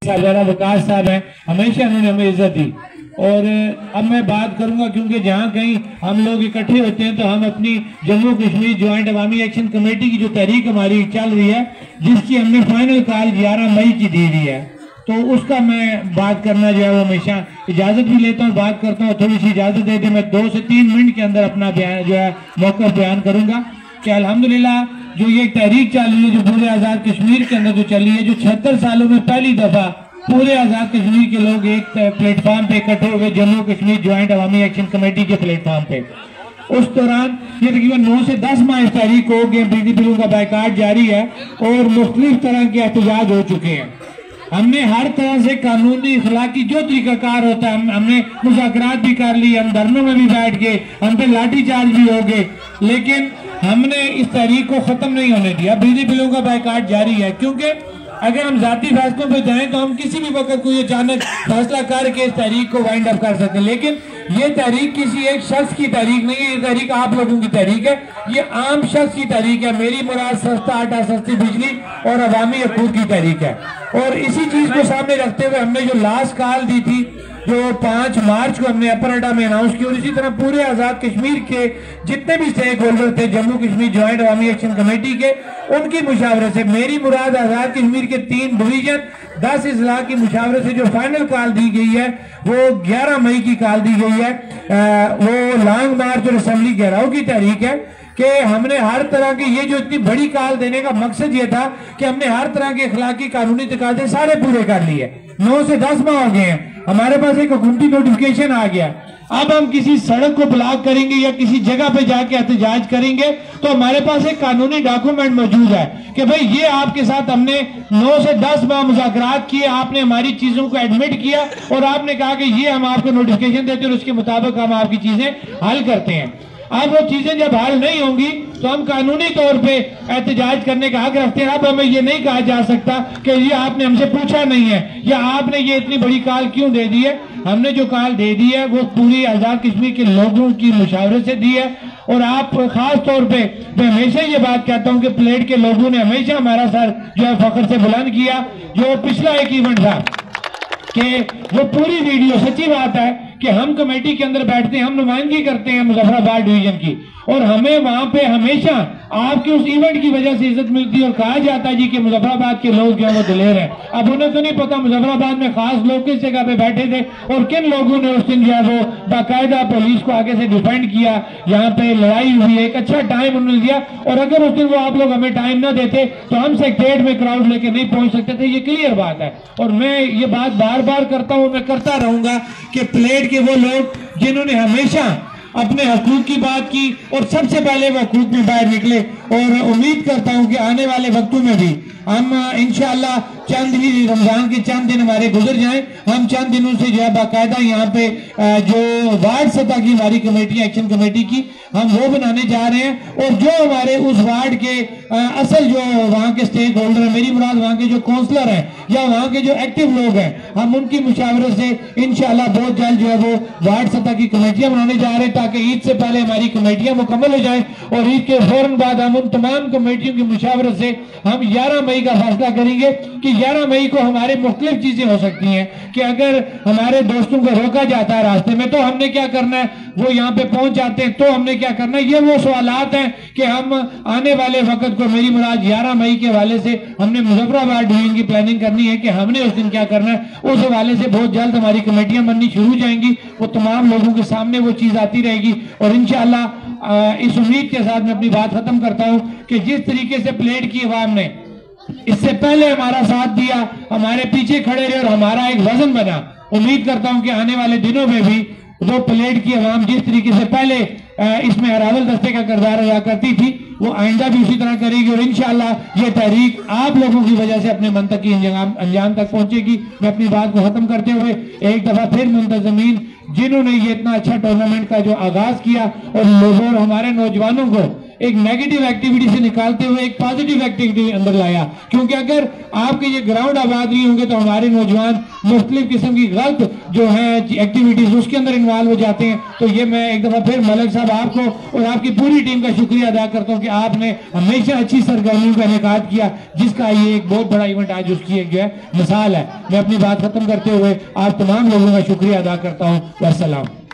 साहबजादा वकास साहब हैं, हमेशा उन्होंने हमें इज्जत दी। और अब मैं बात करूंगा क्योंकि जहाँ कहीं हम लोग इकट्ठे होते हैं तो हम अपनी जम्मू कश्मीर ज्वाइंट अवामी एक्शन कमेटी की जो तहरीक हमारी चल रही है, जिसकी हमने फाइनल कॉल 11 मई की दी हुई है, तो उसका मैं बात करना जो है वो हमेशा इजाज़त भी लेता हूँ, बात करता हूँ। थोड़ी सी इजाज़त दे दे, मैं 2 से 3 मिनट के अंदर अपना बयान जो है मौका बयान करूँगा कि अल्हम्दुलिल्लाह जो ये तहरीक चल रही है, जो पूरे आज़ाद कश्मीर के अंदर जो चली है, जो 76 सालों में पहली दफ़ा पूरे आज़ाद कश्मीर के लोग एक प्लेटफॉर्म पे इकट्ठे हो गए, जम्मू कश्मीर ज्वाइंट अवामी एक्शन कमेटी के प्लेटफॉर्म पे। उस दौरान ये तकरीबन 9 से 10 माह इस तहरीक हो गए, बिजली बिलों का बाइकाट जारी है और मुख्तलिफ तरह के एहतजाज हो चुके हैं। हमने हर तरह से कानूनी इखलाकी जो तरीकाकार होता है हमने मुज़ाकरात भी कर ली, हम धरनों में भी बैठ गए, हम पे लाठी चार्ज भी हो गए, लेकिन हमने इस तहरीक को ख़त्म नहीं होने दिया। बिजली बिलों का बाइकाट जारी है क्योंकि अगर हम जाती फैसलों पे जाएं तो हम किसी भी वक्त कोई अचानक फैसला करके इस तहरीक को वाइंड अप कर सकते हैं, लेकिन ये तहरीक किसी एक शख्स की तहरीक नहीं है, ये तहरीक आप लोगों की तहरीक है, ये आम शख्स की तहरीक है। मेरी मुराद सस्ता आटा, सस्ती बिजली और अवामी हकूक की तहरीक है। और इसी चीज को सामने रखते हुए हमने जो लास्ट कॉल दी थी, जो 5 मार्च को हमने अपर अड्डा में अनाउंस की, और इसी तरह पूरे आज़ाद कश्मीर के जितने भी स्टेक होल्डर थे जम्मू कश्मीर ज्वाइंट अवामी एक्शन कमेटी के, उनकी मुशावरे से मेरी मुराद आज़ाद कश्मीर के 3 डिवीजन 10 अजला की मुशावरे से जो फाइनल कॉल दी गई है वो 11 मई की कॉल दी गई है। वो लॉन्ग मार्च और असेंबली घेराव की तहरीक है कि हमने हर तरह की, ये जो इतनी बड़ी कॉल देने का मकसद ये था कि हमने हर तरह के इखलाकी कानूनी तकाज़े सारे पूरे कर लिए। 9 से 10 माह हो गए हैं, हमारे पास एक हुकूमती नोटिफिकेशन आ गया। अब हम किसी सड़क को ब्लॉक करेंगे या किसी जगह पे जाके एहतजाज करेंगे तो हमारे पास एक कानूनी डॉक्यूमेंट मौजूद है कि भाई ये आपके साथ हमने 9 से 10 माह मुज़ाकरात किए, आपने हमारी चीजों को एडमिट किया और आपने कहा कि ये हम आपको नोटिफिकेशन देते हैं और उसके मुताबिक हम आपकी चीजें हल करते हैं। अब वो चीजें जब हल नहीं होंगी तो हम कानूनी तौर पे एहतजाज करने का हक रखते हैं। अब हमें ये नहीं कहा जा सकता कि ये आपने हमसे पूछा नहीं है या आपने ये इतनी बड़ी कॉल क्यों दे दी है। हमने जो कॉल दे दी है वो पूरी आज़ाद कश्मीर के लोगों की मुशावरे से दी है। और आप खास तौर पे मैं हमेशा ये बात कहता हूँ कि प्लेट के लोगों ने हमेशा हमारा सर जो है फख्र से बुलंद किया। जो पिछला एक इवेंट था कि वो पूरी वीडियो, सच्ची बात है कि हम कमेटी के अंदर बैठते हैं, हम नुमाइंदगी करते हैं मुजफ्फराबाद डिवीजन की, और हमें वहां पे हमेशा आपके उस इवेंट की वजह से इज्जत मिलती है और कहा जाता है जी कि मुजफ्फराबाद के लोग जो है वो दिलेर हैं। अब उन्हें तो नहीं पता मुजफ्फराबाद में खास लोग किस जगह पे बैठे थे और किन लोगों ने उस दिन जो है वो बाकायदा पुलिस को आगे से डिफेंड किया, यहाँ पे लड़ाई हुई, एक अच्छा टाइम उन्होंने दिया। और अगर उस दिन वो आप लोग हमें टाइम न देते तो हम सेक्रेटरीट में क्राउड लेके नहीं पहुंच सकते थे, ये क्लियर बात है। और मैं ये बात बार बार करता हूँ, मैं करता रहूंगा कि प्लेट के वो लोग जिन्होंने हमेशा अपने हकूक की बात की और सबसे पहले वो हकूक में बाहर निकले, और उम्मीद करता हूं कि आने वाले वक्तों में भी हम इंशाअल्लाह चंद ही रमजान के चंद दिन हमारे गुजर जाएं, हम चंद दिनों से जो है बाकायदा यहाँ पे जो वार्ड सतह की हमारी कमेटी एक्शन कमेटी की हम वो बनाने जा रहे हैं। और जो हमारे उस वार्ड के असल जो वहाँ के स्टेक होल्डर है, मेरी मुराद वहाँ के जो काउंसलर हैं या वहाँ के जो एक्टिव लोग हैं, हम उनकी मुशावरे से इंशाअल्लाह बहुत जल्द जो है वो वार्ड सतह की कमेटियां बनाने जा रहे हैं ताकि ईद से पहले हमारी कमेटियां मुकम्मल हो जाएं। और ईद के फौरन बाद हम उन तमाम कमेटियों की मुशावरे से हम 11 मई का फैसला करेंगे कि 11 मई को हमारे मुख्तलिफ चीजें हो सकती हैं कि अगर हमारे दोस्तों को रोका जाता है रास्ते में तो हमने क्या करना है, वो यहाँ पे पहुंच जाते हैं तो हमने क्या करना है। ये वो सवालात हैं कि हम आने वाले वक्त को, मेरी मुराद 11 मई के हवाले से हमने मुजफ्फराबाद डिवीजन की प्लानिंग करनी है कि हमने उस दिन क्या करना है। उस हवाले से बहुत जल्द हमारी कमेटियां बननी शुरू हो जाएंगी, वो तमाम लोगों के सामने वो चीज आती रहेगी। और इंशाअल्लाह इस उम्मीद के साथ मैं अपनी बात खत्म करता हूँ कि जिस तरीके से प्लेट की अवाम ने इससे पहले हमारा साथ दिया, हमारे पीछे खड़े रहे और हमारा एक वजन बना, उम्मीद करता हूं कि आने वाले दिनों में भी वो प्लेट की अवाम जिस तरीके से पहले इसमें हरावल दस्ते का किरदार अदा करती थी वो आइंदा भी उसी तरह करेगी। और इंशाअल्लाह ये तहरीक आप लोगों की वजह से अपने मंतकी अंजाम तक पहुंचेगी। मैं अपनी बात को खत्म करते हुए एक दफा फिर मुंतजमीन जिन्होंने ये इतना अच्छा टूर्नामेंट का जो आगाज किया और लोगों और हमारे नौजवानों को ایک نیگیٹو ایکٹیویٹی سے نکالتے ہوئے ایک پازیٹیو ایکٹیویٹی اندر لایا. کیونکہ اگر آپ کے یہ گراؤنڈ آباد نہیں ہوں گے تو ہمارے نوجوان مختلف قسم کی غلط جو ہیں ایکٹیویٹیز اس کے اندر انوالو ہو جاتے ہیں. تو یہ میں ایک دفعہ پھر ملک صاحب آپ کو اور آپ کی پوری ٹیم کا شکریہ ادا کرتا ہوں کہ آپ نے ہمیشہ اچھی سرگرمیوں کا انعقاد کیا، جس کا یہ ایک بہت بڑا ایونٹ آج اس کی ایک جو ہے مثال ہے. میں اپنی بات ختم کرتے ہوئے آپ تمام لوگوں کا شکریہ ادا کرتا ہوں. والسلام.